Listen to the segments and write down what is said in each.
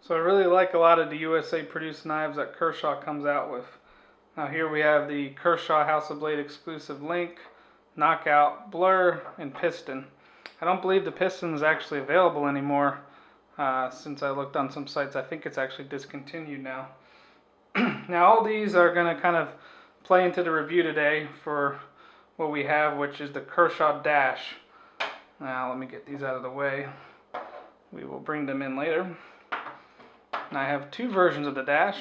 So I really like a lot of the USA produced knives that Kershaw comes out with. Now here we have the Kershaw House of Blade exclusive Link, Knockout, Blur, and Piston. I don't believe the Piston is actually available anymore. Since I looked on some sites, I think it's actually discontinued now. Now all these are going to kind of play into the review today for what we have, which is the Kershaw Dash. Now let me get these out of the way. We will bring them in later. And I have two versions of the Dash.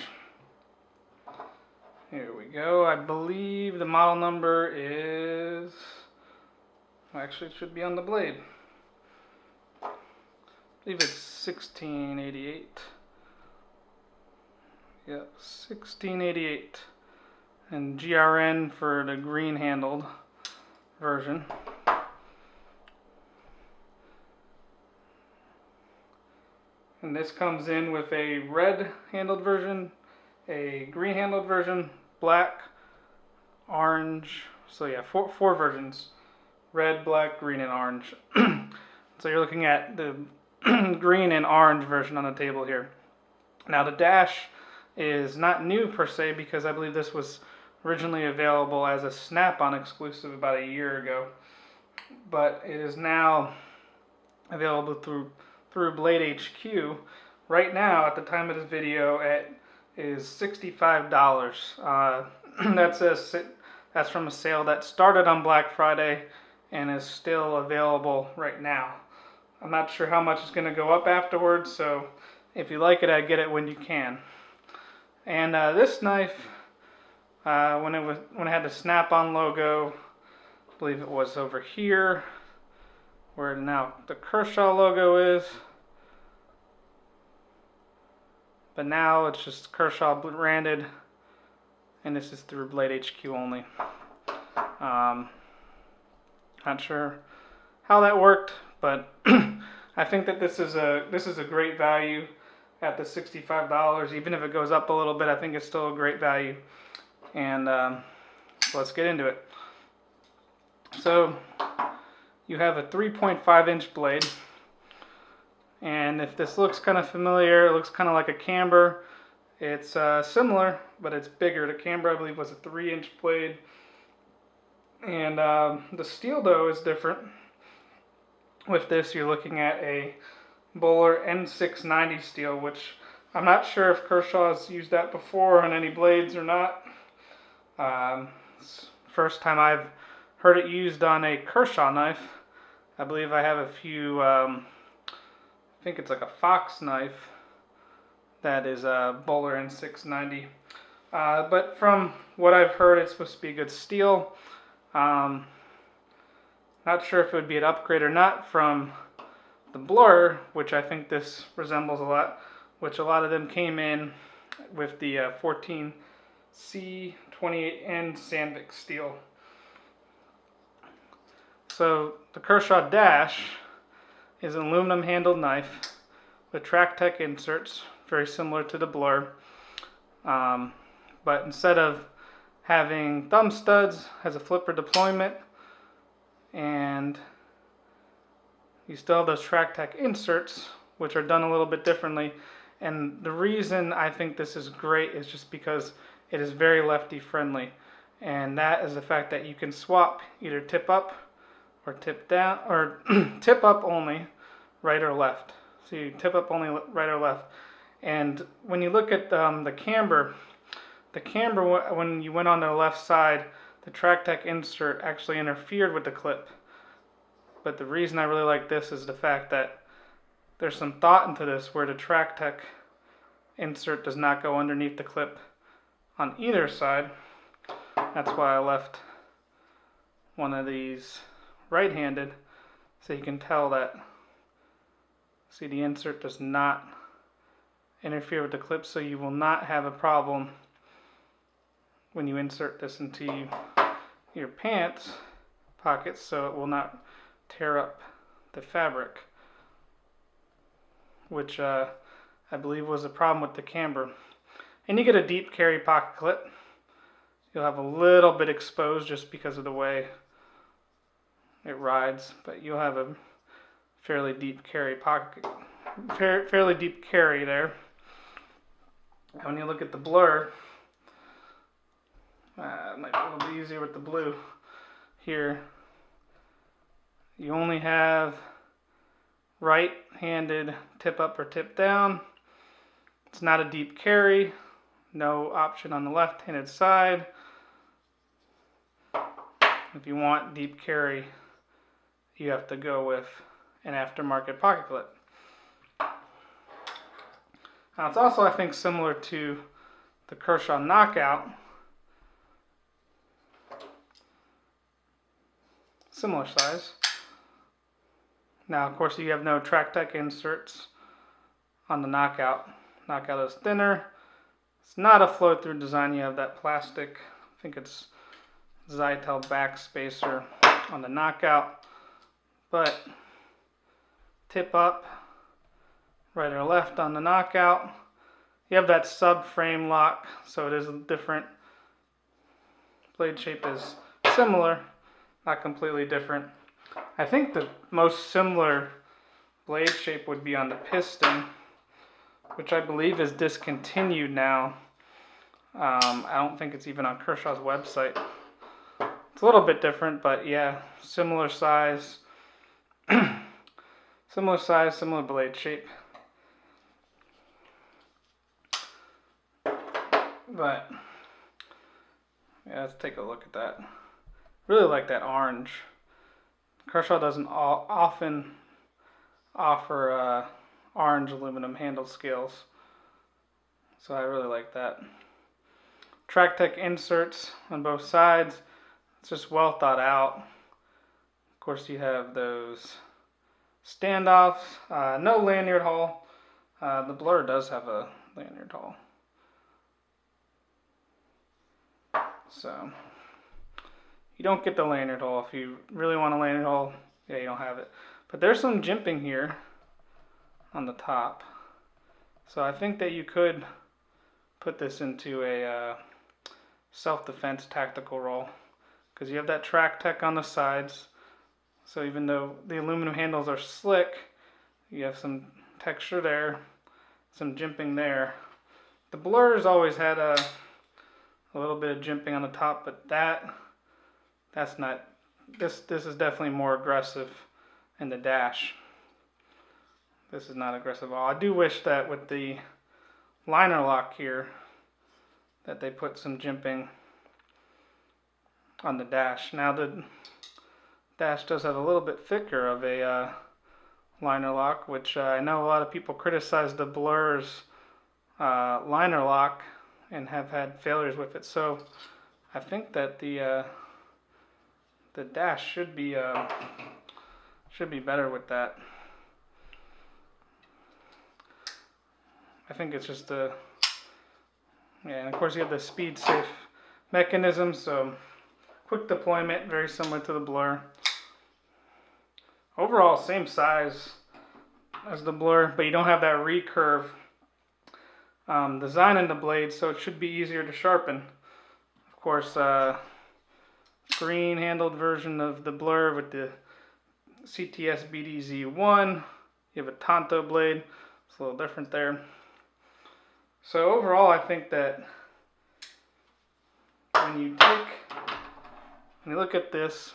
Here we go. I believe the model number is... Actually, it should be on the blade. I believe it's 1688. Yep, 1688. And GRN for the green handled version. And this comes in with a red handled version, a green handled version, black, orange. So yeah, four versions. Red, black, green, and orange. So you're looking at the green and orange version on the table here. Now the Dash is not new per se, because I believe this was originally available as a Snap-on exclusive about a year ago. But it is now available through Blade HQ. Right now, at the time of this video, it is $65. That's from a sale that started on Black Friday and is still available right now. I'm not sure how much it's going to go up afterwards, so if you like it, I'd get it when you can. And this knife, when it had the Snap-on logo, I believe it was over here, where now the Kershaw logo is. But now it's just Kershaw branded, and this is through Blade HQ only. Not sure how that worked, but I think that this is a great value at the $65. Even if it goes up a little bit, I think it's still a great value. And so let's get into it. So you have a 3.5-inch blade. And if this looks kind of familiar, it looks kind of like a camber. It's similar, but it's bigger. The camber, I believe, was a 3-inch blade. And the steel, though, is different. With this, you're looking at a Bowler N690 steel, which I'm not sure if Kershaw has used that before on any blades or not. It's the first time I've heard it used on a Kershaw knife. I believe I have a few... I think it's like a Fox knife that is a Bowler N690. But from what I've heard, it's supposed to be good steel. Not sure if it would be an upgrade or not from the Blur, which I think this resembles a lot, which a lot of them came in with the 14C28N Sandvik steel. So the Kershaw Dash is an aluminum handled knife with TrackTech inserts, very similar to the Blur. But instead of having thumb studs, has a flipper deployment, and you still have those TrackTech inserts, which are done a little bit differently. And the reason I think this is great is just because it is very lefty friendly, and that is the fact that you can swap either tip up or tip down, or tip up only, right or left. So you tip up only right or left. And when you look at the camber, when you went on the left side, the TrackTech insert actually interfered with the clip. But the reason I really like this is the fact that there's some thought into this, where the TrackTech insert does not go underneath the clip on either side. That's why I left one of these right-handed, so you can tell that, see, the insert does not interfere with the clip, so you will not have a problem when you insert this into your pants pockets, so it will not tear up the fabric, which I believe was a problem with the camber. And you get a deep carry pocket clip. You'll have a little bit exposed just because of the way it rides, but you'll have a fairly deep carry pocket, fairly deep carry there. And when you look at the blur, it might be a little bit easier with the blue here. You only have right-handed tip up or tip down. It's not a deep carry. No option on the left-handed side. If you want deep carry, you have to go with an aftermarket pocket clip. Now it's also, I think, similar to the Kershaw Knockout. Similar size. Now, of course, you have no TrackTech inserts on the Knockout. Knockout is thinner. It's not a flow-through design. You have that plastic, I think it's Zytel back spacer on the Knockout. But tip up, right or left on the Knockout. You have that subframe lock, so it is different. Blade shape is similar, not completely different. I think the most similar blade shape would be on the piston, which I believe is discontinued now. I don't think it's even on Kershaw's website. It's a little bit different, but yeah, similar size. Similar size, similar blade shape. But yeah, let's take a look at that. Really like that orange. Kershaw doesn't often offer orange aluminum handle scales, so I really like that. TrackTech inserts on both sides. It's just well thought out. Of course, you have those standoffs. No lanyard haul. The blur does have a lanyard haul. So you don't get the lanyard haul. If you really want a lanyard haul, yeah, you don't have it. But there's some jimping here on the top. So I think that you could put this into a self-defense tactical roll, because you have that TrackTech on the sides. So even though the aluminum handles are slick, you have some texture there, some jimping there. The blur's always had a little bit of jimping on the top, but that's not, this is definitely more aggressive in the dash. This is not aggressive at all. I do wish that with the liner lock here, that they put some jimping on the dash. Now the dash does have a little bit thicker of a liner lock, which I know a lot of people criticize the blur's liner lock and have had failures with it. So I think that the dash should be better with that. I think it's just yeah, and of course you have the speed safe mechanism, so quick deployment, very similar to the blur. Overall, same size as the blur, but you don't have that recurve design in the blade, so it should be easier to sharpen. Of course, green handled version of the blur with the CTS BDZ1. You have a Tonto blade. It's a little different there. So overall, I think that when you look at this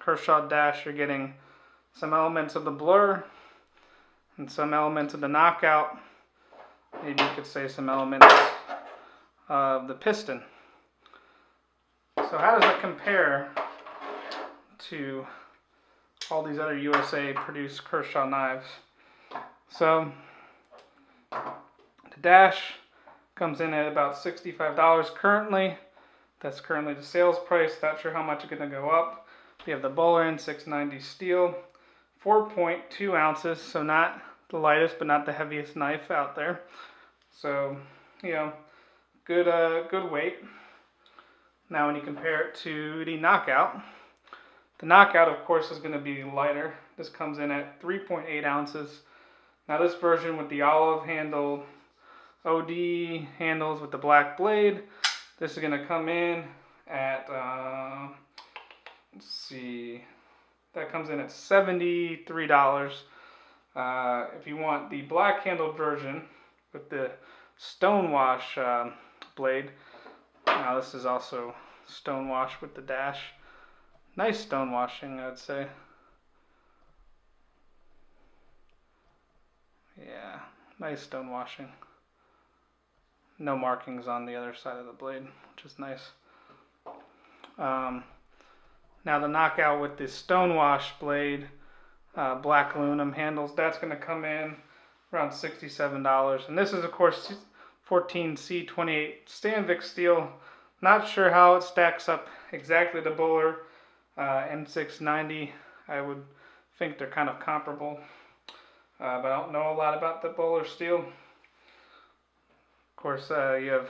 Kershaw Dash, you're getting some elements of the blur and some elements of the Knockout. Maybe you could say some elements of the piston. So how does it compare to all these other USA produced Kershaw knives? So the Dash comes in at about $65 currently. That's currently the sales price. Not sure how much it's going to go up. We have the Bowler N690 steel, 4.2 ounces, so not the lightest but not the heaviest knife out there. So, you know, good weight. Now when you compare it to the Knockout of course is going to be lighter. This comes in at 3.8 ounces. Now this version with the olive handle OD handles with the black blade, this is going to come in at, let's see, that comes in at $73. If you want the black handled version with the stonewash blade. Now this is also stonewash with the dash. Nice stonewashing, I'd say. Yeah, nice stonewashing. No markings on the other side of the blade, which is nice. Now the knockout with this stonewash blade, black aluminum handles, that's going to come in around $67. And this is of course 14C28 Sandvik steel. Not sure how it stacks up exactly to Bowler M690. I would think they're kind of comparable, but I don't know a lot about the Bowler steel. Of course, you have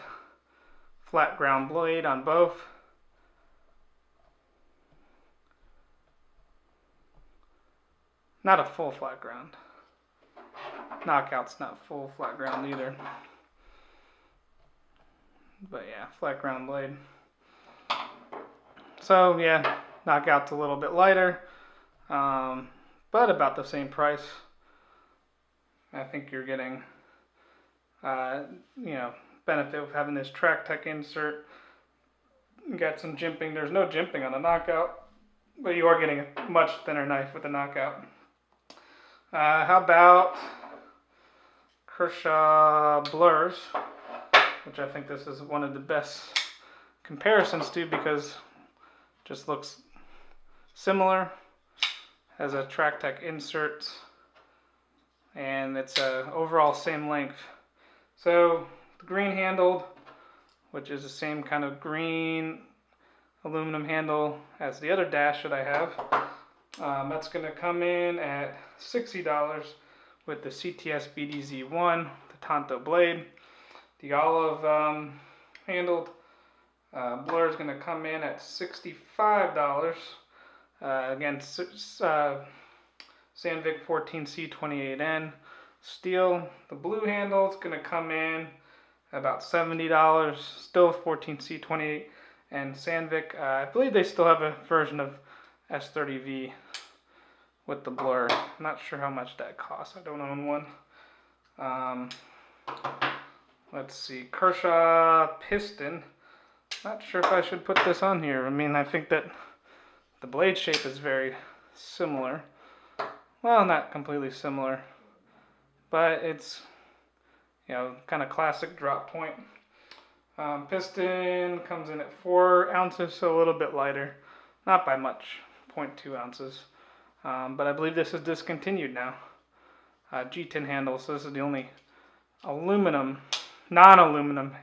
flat ground blade on both. Not a full flat ground. Knockout's not full flat ground either. But yeah, flat ground blade. So yeah, knockout's a little bit lighter, but about the same price. I think you're getting, benefit of having this track tech insert. You got some jimping. There's no jimping on the knockout, but you are getting a much thinner knife with the knockout. How about Kershaw blurs, which I think this is one of the best comparisons to because it just looks similar. Has a track tech insert, and it's overall same length. So the green handled, which is the same kind of green aluminum handle as the other dash that I have. That's going to come in at $60 with the CTS BDZ1, the Tonto blade. The olive handled blur is going to come in at $65. Again, Sandvik 14C28N steel. The blue handle is going to come in about $70, still 14C28 and Sandvik. I believe they still have a version of S30V with the blur. Not sure how much that costs. I don't own one. Let's see, Kershaw piston. Not sure if I should put this on here. I mean, I think that the blade shape is very similar. Well, not completely similar, but it's, kind of classic drop point. Piston comes in at 4 ounces, so a little bit lighter. Not by much, 0.2 ounces. But I believe this is discontinued now. G10 handle, so this is the only non-aluminum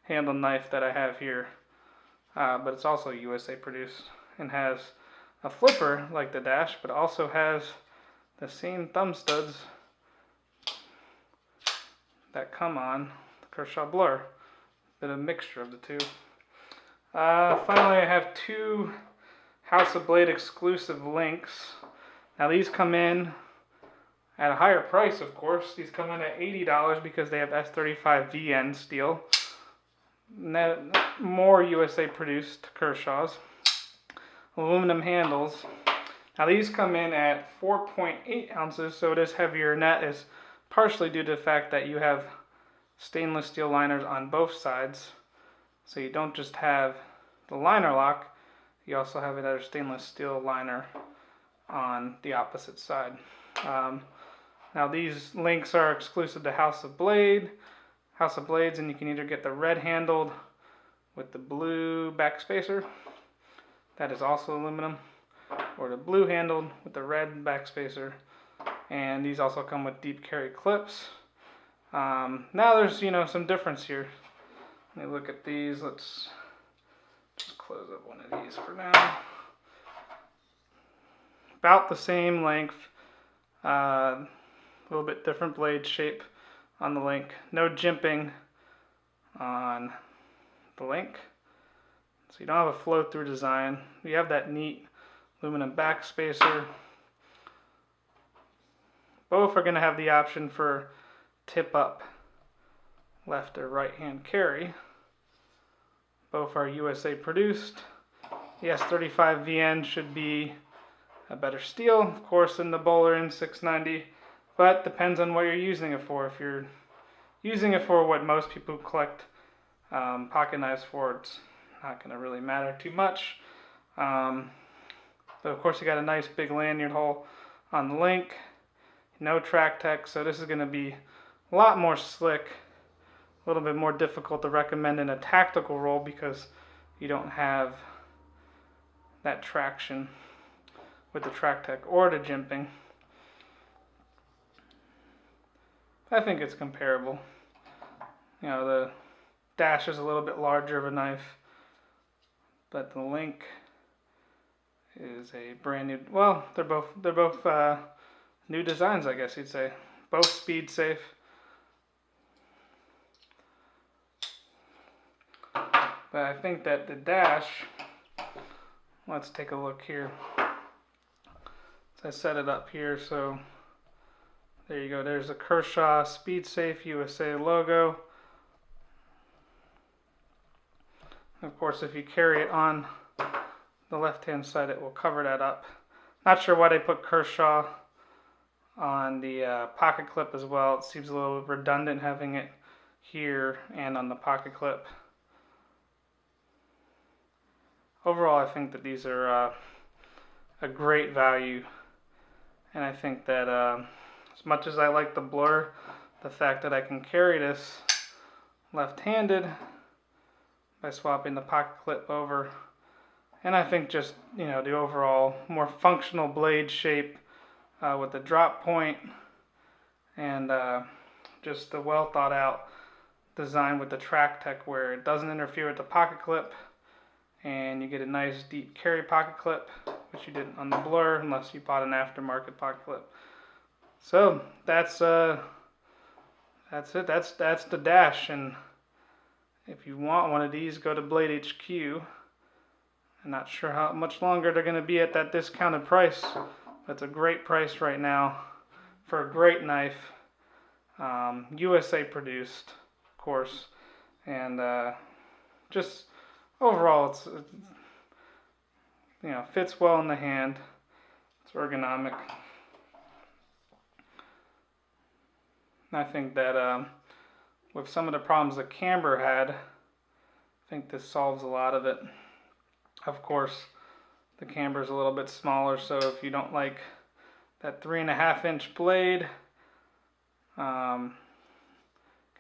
handle knife that I have here. But it's also USA produced and has a flipper like the Dash, but also has the same thumb studs that come on the Kershaw blur. Bit of a mixture of the two. Finally, I have 2 House of Blade exclusive links. Now these come in at a higher price, of course. These come in at $80 because they have S35VN steel. More USA produced Kershaws. Aluminum handles. Now these come in at 4.8 ounces, so it is heavier, and that is partially due to the fact that you have stainless steel liners on both sides. So you don't just have the liner lock, you also have another stainless steel liner on the opposite side. Now these links are exclusive to House of Blades, and you can either get the red handled with the blue backspacer, that is also aluminum, or the blue handled with the red backspacer, and these also come with deep carry clips. Now there's some difference here. Let me look at these. Let's just close up one of these for now. About the same length, a little bit different blade shape on the link. No jimping on the link, so you don't have a flow-through design. You have that neat aluminum backspacer. Both are going to have the option for tip up left or right hand carry. Both are USA produced. The S35VN should be a better steel, of course, than the Bowler M690, but depends on what you're using it for. If you're using it for what most people collect pocket knives for, it's not going to really matter too much. But of course you got a nice big lanyard hole on the link, no track tech, so this is going to be a lot more slick, a little bit more difficult to recommend in a tactical role because you don't have that traction with the track tech or the jimping. I think it's comparable. You know, the Dash is a little bit larger of a knife, but the Link is a brand new. Well, they're both new designs, I guess you'd say. Both speed safe. But I think that the Dash. Let's take a look here. So I set it up here, so there you go. There's a Kershaw Speed Safe USA logo. Of course, if you carry it on the left-hand side, it will cover that up. Not sure why they put Kershaw on the pocket clip as well. It seems a little redundant having it here and on the pocket clip. Overall, I think that these are a great value, and I think that as much as I like the blur, the fact that I can carry this left-handed by swapping the pocket clip over, and I think just, you know, the overall more functional blade shape with the drop point and just the well thought out design with the track tech where it doesn't interfere with the pocket clip and you get a nice deep carry pocket clip, which you didn't on the blur unless you bought an aftermarket pocket clip. So that's it. That's the Dash, and if you want one of these, go to Blade HQ. I'm not sure how much longer they're going to be at that discounted price. That's a great price right now for a great knife. USA produced, of course, and just overall, it's you know, fits well in the hand. It's ergonomic. I think that with some of the problems that camber had, I think this solves a lot of it. Of course, the camber is a little bit smaller, so if you don't like that 3.5-inch blade, can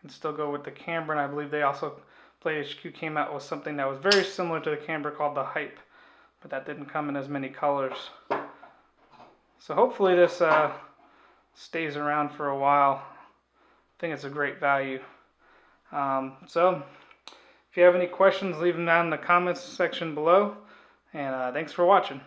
still go with the camber. And I believe they also, Blade HQ came out with something that was very similar to the camber called the Hype, but that didn't come in as many colors. So hopefully this stays around for a while. I think it's a great value. So if you have any questions, leave them down in the comments section below. And thanks for watching.